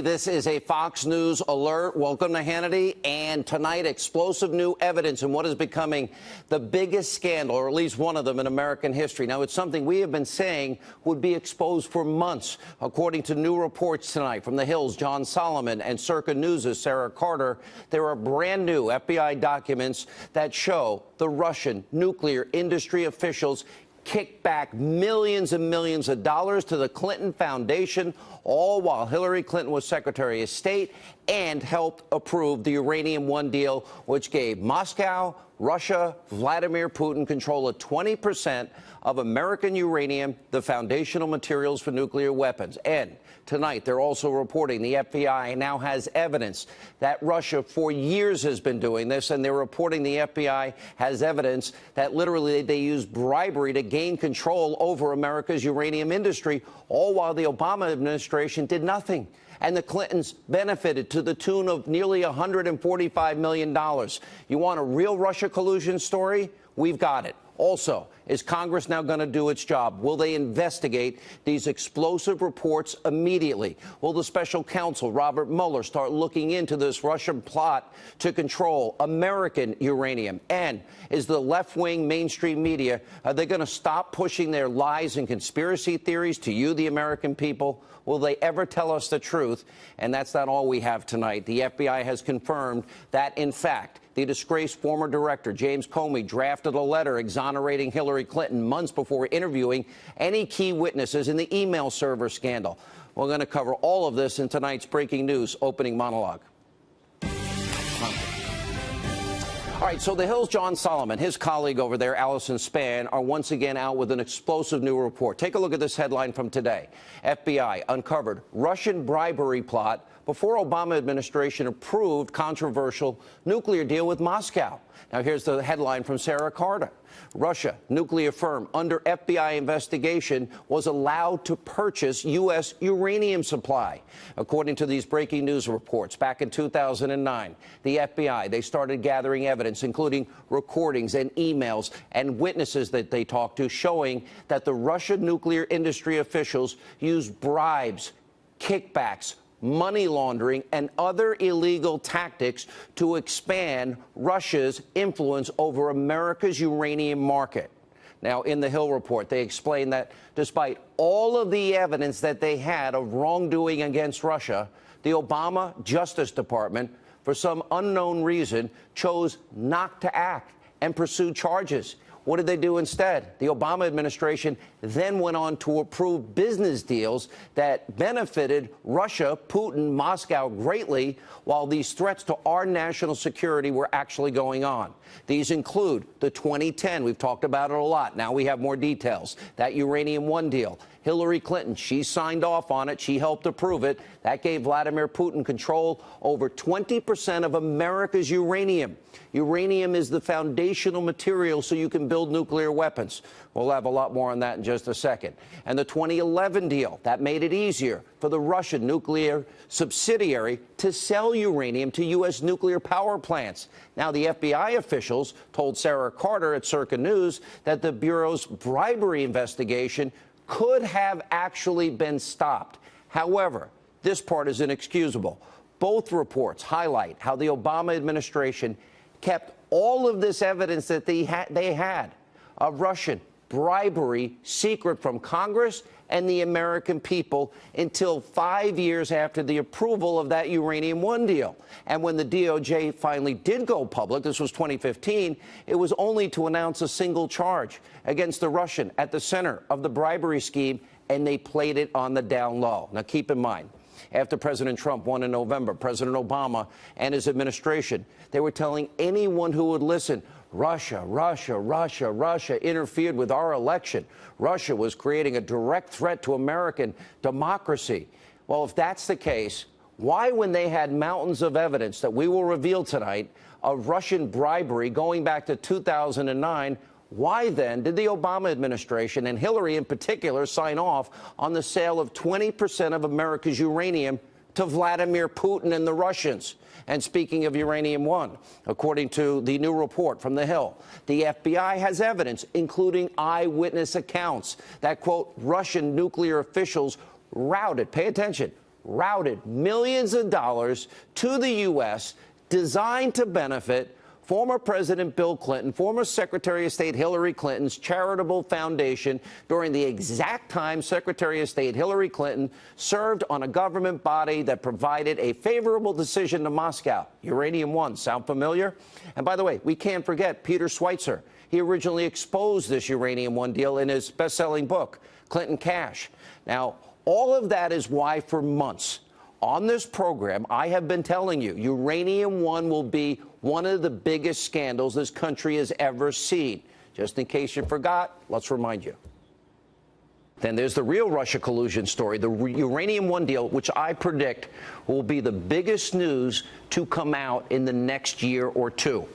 This is a Fox News alert. Welcome to Hannity. And tonight, explosive new evidence in what is becoming the biggest scandal, or at least one of them in American history. Now, it's something we have been saying would be exposed for months. According to new reports tonight from The Hill's John Solomon and Circa News' Sarah Carter, there are brand new FBI documents that show the Russian nuclear industry officials kicked back millions and millions of dollars to the Clinton Foundation, all while Hillary Clinton was Secretary of State and helped approve the Uranium One deal, which gave Moscow, Russia, Vladimir Putin control of 20% of American uranium, the foundational materials for nuclear weapons. And tonight, they're also reporting the FBI now has evidence that Russia for years has been doing this, and they're reporting the FBI has evidence that literally they used bribery to gain control over America's uranium industry, all while the Obama administration did nothing. And the Clintons benefited to the tune of nearly $145 million. You want a real Russia collusion story? We've got it. Also, is Congress now going to do its job? Will they investigate these explosive reports immediately? Will the special counsel, Robert Mueller, start looking into this Russian plot to control American uranium? And is the left-wing mainstream media, are they going to stop pushing their lies and conspiracy theories to you, the American people? Will they ever tell us the truth? And that's not all we have tonight. The FBI has confirmed that, in fact, the disgraced former director, James Comey, drafted a letter exonerating Hillary Clinton months before interviewing any key witnesses in the email server scandal. We're going to cover all of this in tonight's Breaking News opening monologue. All right, so The Hill's John Solomon, his colleague over there, Allison Spann, are once again out with an explosive new report. Take a look at this headline from today. FBI uncovered Russian bribery plot before Obama administration approved controversial nuclear deal with Moscow. Now, here's the headline from Sarah Carter. Russia, nuclear firm under FBI investigation, was allowed to purchase U.S. uranium supply. According to these breaking news reports, back in 2009, the FBI, they started gathering evidence, including recordings and emails and witnesses that they talked to, showing that the Russian nuclear industry officials used bribes, kickbacks, money laundering, and other illegal tactics to expand Russia's influence over America's uranium market. Now, in the Hill report, they explain that despite all of the evidence that they had of wrongdoing against Russia, the Obama Justice Department, for some unknown reason, chose not to act and pursue charges. What did they do instead? The Obama administration then went on to approve business deals that benefited Russia, Putin, Moscow greatly, while these threats to our national security were actually going on. These include the 2010, we've talked about it a lot, now we have more details, that Uranium One deal. Hillary Clinton, she signed off on it. She helped approve it. That gave Vladimir Putin control over 20% of America's uranium. Uranium is the foundational material so you can build nuclear weapons. We'll have a lot more on that in just a second. And the 2011 deal, that made it easier for the Russian nuclear subsidiary to sell uranium to U.S. nuclear power plants. Now, the FBI officials told Sarah Carter at Circa News that the Bureau's bribery investigation could have actually been stopped. However, this part is inexcusable. Both reports highlight how the Obama administration kept all of this evidence that they had of Russian bribery secret from Congress and the American people until 5 years after the approval of that Uranium One deal. And when the DOJ finally did go public, this was 2015, it was only to announce a single charge against the Russian at the center of the bribery scheme, and they played it on the down low. Now, keep in mind, after President Trump won in November, President Obama and his administration, they were telling anyone who would listen, Russia interfered with our election. Russia was creating a direct threat to American democracy. Well, if that's the case, why, when they had mountains of evidence that we will reveal tonight of Russian bribery going back to 2009, why then did the Obama administration, and Hillary in particular, sign off on the sale of 20% of America's uranium to Vladimir Putin and the Russians? And speaking of Uranium One, according to the new report from The Hill, the FBI has evidence, including eyewitness accounts, that, quote, Russian nuclear officials routed, pay attention, routed millions of dollars to the U.S. designed to benefit former President Bill Clinton, former Secretary of State Hillary Clinton's charitable foundation during the exact time Secretary of State Hillary Clinton served on a government body that provided a favorable decision to Moscow. Uranium One. Sound familiar? And by the way, we can't forget Peter Schweitzer. He originally exposed this Uranium One deal in his best-selling book, Clinton Cash. Now, all of that is why for months on this program, I have been telling you, Uranium One will be one of the biggest scandals this country has ever seen. Just in case you forgot, let's remind you. Then there's the real Russia collusion story, the Uranium One deal, which I predict will be the biggest news to come out in the next year or two,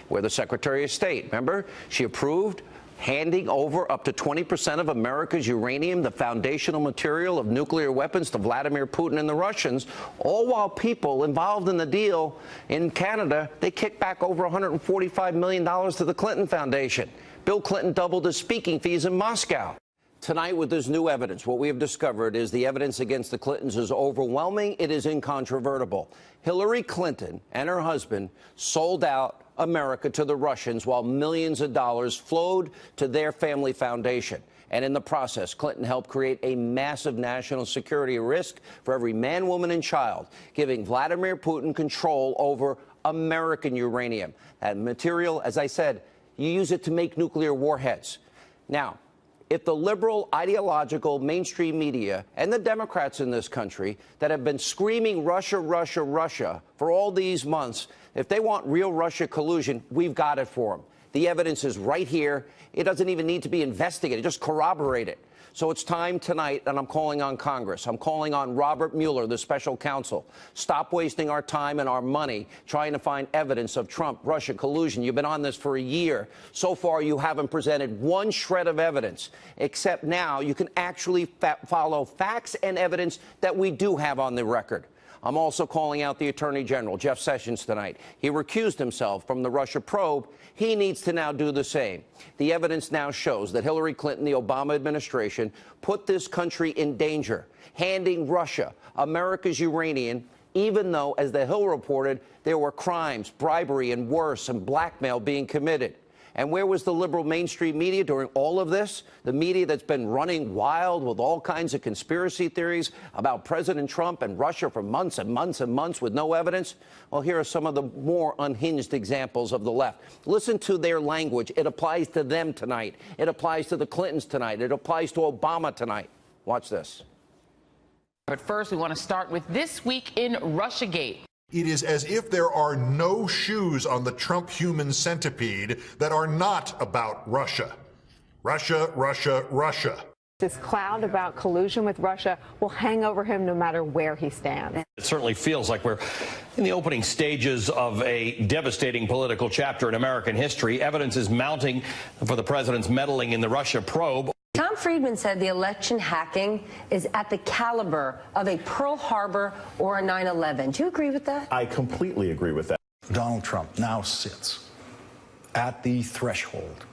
where the Secretary of State, remember, she approved handing over up to 20% of America's uranium, the foundational material of nuclear weapons, to Vladimir Putin and the Russians, all while people involved in the deal in Canada, they kicked back over $145 million to the Clinton Foundation. Bill Clinton doubled his speaking fees in Moscow. Tonight, with this new evidence, what we have discovered is the evidence against the Clintons is overwhelming. It is incontrovertible. Hillary Clinton and her husband sold out America to the Russians while millions of dollars flowed to their family foundation. And in the process, Clinton helped create a massive national security risk for every man, woman, and child, giving Vladimir Putin control over American uranium. That material, as I said, you use it to make nuclear warheads. Now, if the liberal, ideological, mainstream media and the Democrats in this country that have been screaming Russia, Russia, Russia for all these months, if they want real Russia collusion, we've got it for them. The evidence is right here. It doesn't even need to be investigated. Just corroborate it. So it's time tonight, and I'm calling on Congress. I'm calling on Robert Mueller, the special counsel. Stop wasting our time and our money trying to find evidence of Trump-Russia collusion. You've been on this for a year. So far, you haven't presented one shred of evidence, except now you can actually follow facts and evidence that we do have on the record. I'm also calling out the Attorney General, Jeff Sessions, tonight. He recused himself from the Russia probe. He needs to now do the same. The evidence now shows that Hillary Clinton, the Obama administration, put this country in danger, handing Russia America's uranium, even though, as the Hill reported, there were crimes, bribery, and worse, and blackmail being committed. And where was the liberal mainstream media during all of this? The media that's been running wild with all kinds of conspiracy theories about President Trump and Russia for months and months and months with no evidence? Well, here are some of the more unhinged examples of the left. Listen to their language. It applies to them tonight. It applies to the Clintons tonight. It applies to Obama tonight. Watch this. But first, we want to start with This Week in Russiagate. It is as if there are no shoes on the Trump human centipede that are not about Russia. Russia, Russia, Russia. This cloud about collusion with Russia will hang over him no matter where he stands. It certainly feels like we're in the opening stages of a devastating political chapter in American history. Evidence is mounting for the president's meddling in the Russia probe. Tom Friedman said the election hacking is at the caliber of a Pearl Harbor or a 9/11. Do you agree with that? I completely agree with that. Donald Trump now sits at the threshold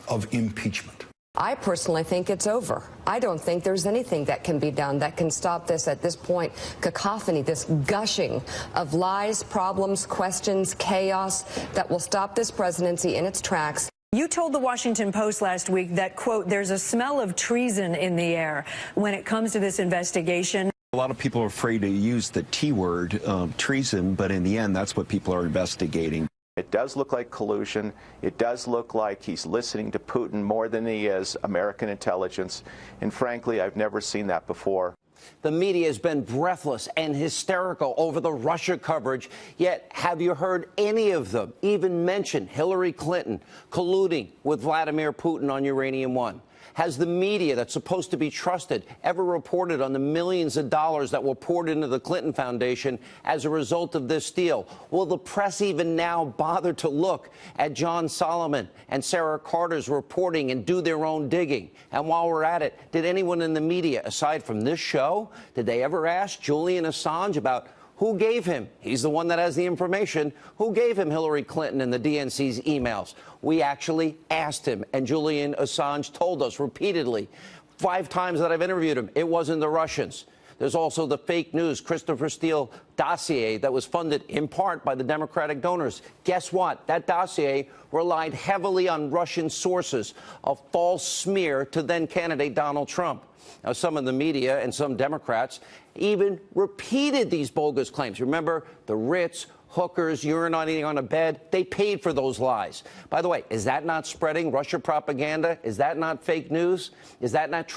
of impeachment. I personally think it's over. I don't think there's anything that can be done that can stop this at this point. Cacophony, this gushing of lies, problems, questions, chaos that will stop this presidency in its tracks. You told the Washington Post last week that, quote, there's a smell of treason in the air when it comes to this investigation. A lot of people are afraid to use the T word, treason, but in the end, that's what people are investigating. It does look like collusion. It does look like he's listening to Putin more than he is American intelligence. And frankly, I've never seen that before. The media has been breathless and hysterical over the Russia coverage, yet have you heard any of them even mention Hillary Clinton colluding with Vladimir Putin on Uranium One? Has the media that's supposed to be trusted ever reported on the millions of dollars that were poured into the Clinton Foundation as a result of this deal? Will the press even now bother to look at John Solomon and Sarah Carter's reporting and do their own digging? And while we're at it, did anyone in the media, aside from this show, did they ever ask Julian Assange about who gave him? He's the one that has the information. Who gave him Hillary Clinton and the DNC's emails? We actually asked him, and Julian Assange told us repeatedly, 5 times that I've interviewed him, it wasn't the Russians. There's also the fake news Christopher Steele dossier that was funded in part by the Democratic donors. Guess what? That dossier relied heavily on Russian sources, a false smear to then-candidate Donald Trump. Now, some of the media and some Democrats even repeated these bogus claims. Remember, the Ritz, hookers, urinating on a bed, they paid for those lies. By the way, is that not spreading Russia propaganda? Is that not fake news? Is that not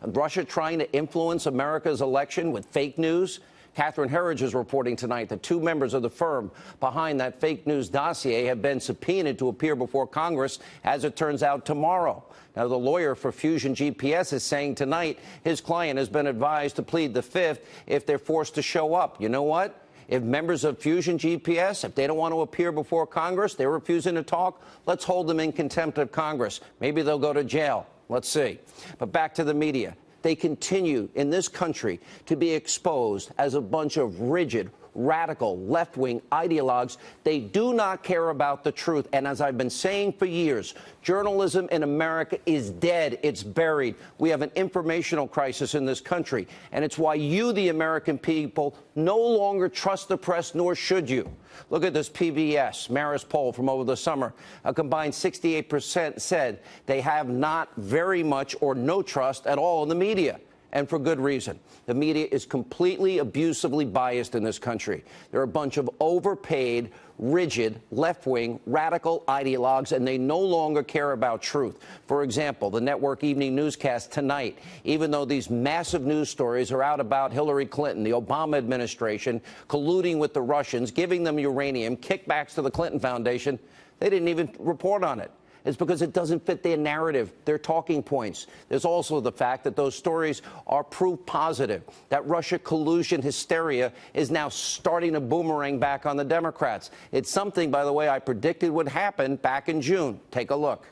Russia trying to influence America's election with fake news? Catherine Herridge is reporting tonight that two members of the firm behind that fake news dossier have been subpoenaed to appear before Congress, as it turns out, tomorrow. Now, the lawyer for Fusion GPS is saying tonight his client has been advised to plead the fifth if they're forced to show up. You know what? If members of Fusion GPS, if they don't want to appear before Congress, they're refusing to talk, let's hold them in contempt of Congress. Maybe they'll go to jail. Let's see. But back to the media. They continue in this country to be exposed as a bunch of rigid, radical, left-wing ideologues. They do not care about the truth. And as I've been saying for years, journalism in America is dead. It's buried. We have an informational crisis in this country. And it's why you, the American people, no longer trust the press, nor should you. Look at this PBS Marist poll from over the summer. A combined 68% said they have not very much or no trust at all in the media. And for good reason. The media is completely abusively biased in this country. They're a bunch of overpaid, rigid, left-wing, radical ideologues, and they no longer care about truth. For example, the network evening newscast tonight, even though these massive news stories are out about Hillary Clinton, the Obama administration, colluding with the Russians, giving them uranium, kickbacks to the Clinton Foundation, they didn't even report on it. It's because it doesn't fit their narrative, their talking points. There's also the fact that those stories are proof positive, that Russia collusion hysteria is now starting to boomerang back on the Democrats. It's something, by the way, I predicted would happen back in June. Take a look.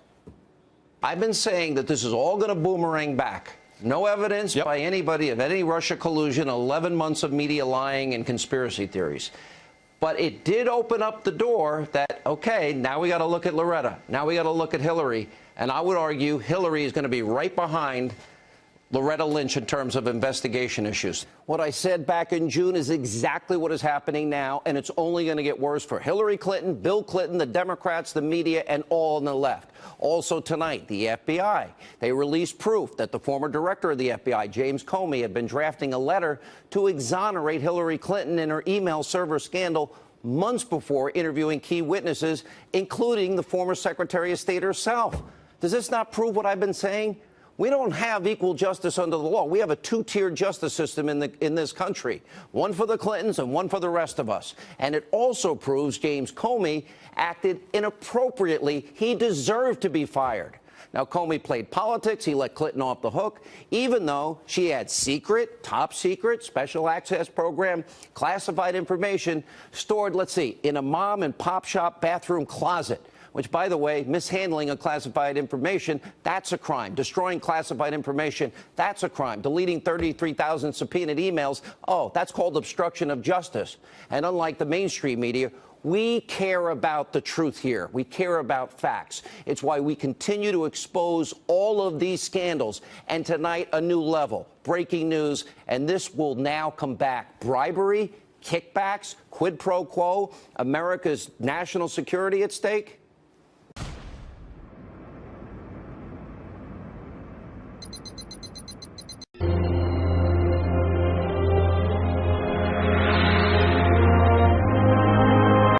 I've been saying that this is all going to boomerang back. No evidence by anybody of any Russia collusion, 11 months of media lying and conspiracy theories. But it did open up the door that, okay, now we got to look at Loretta. Now we got to look at Hillary. And I would argue Hillary is going to be right behind Loretta Lynch in terms of investigation issues. What I said back in June is exactly what is happening now, and it's only going to get worse for Hillary Clinton, Bill Clinton, the Democrats, the media, and all on the left. Also tonight, the FBI. They released proof that the former director of the FBI, James Comey, had been drafting a letter to exonerate Hillary Clinton in her email server scandal months before interviewing key witnesses, including the former Secretary of State herself. Does this not prove what I've been saying? We don't have equal justice under the law. We have a two-tiered justice system in this country, one for the Clintons and one for the rest of us. And it also proves James Comey acted inappropriately. He deserved to be fired. Now, Comey played politics. He let Clinton off the hook, even though she had secret, top secret, special access program, classified information stored, let's see, in a mom and pop shop bathroom closet. Which, by the way, mishandling of classified information, that's a crime. Destroying classified information, that's a crime. Deleting 33,000 subpoenaed emails, oh, that's called obstruction of justice. And unlike the mainstream media, we care about the truth here. We care about facts. It's why we continue to expose all of these scandals. And tonight, a new level. Breaking news, and this will now come back. Bribery, kickbacks, quid pro quo, America's national security at stake.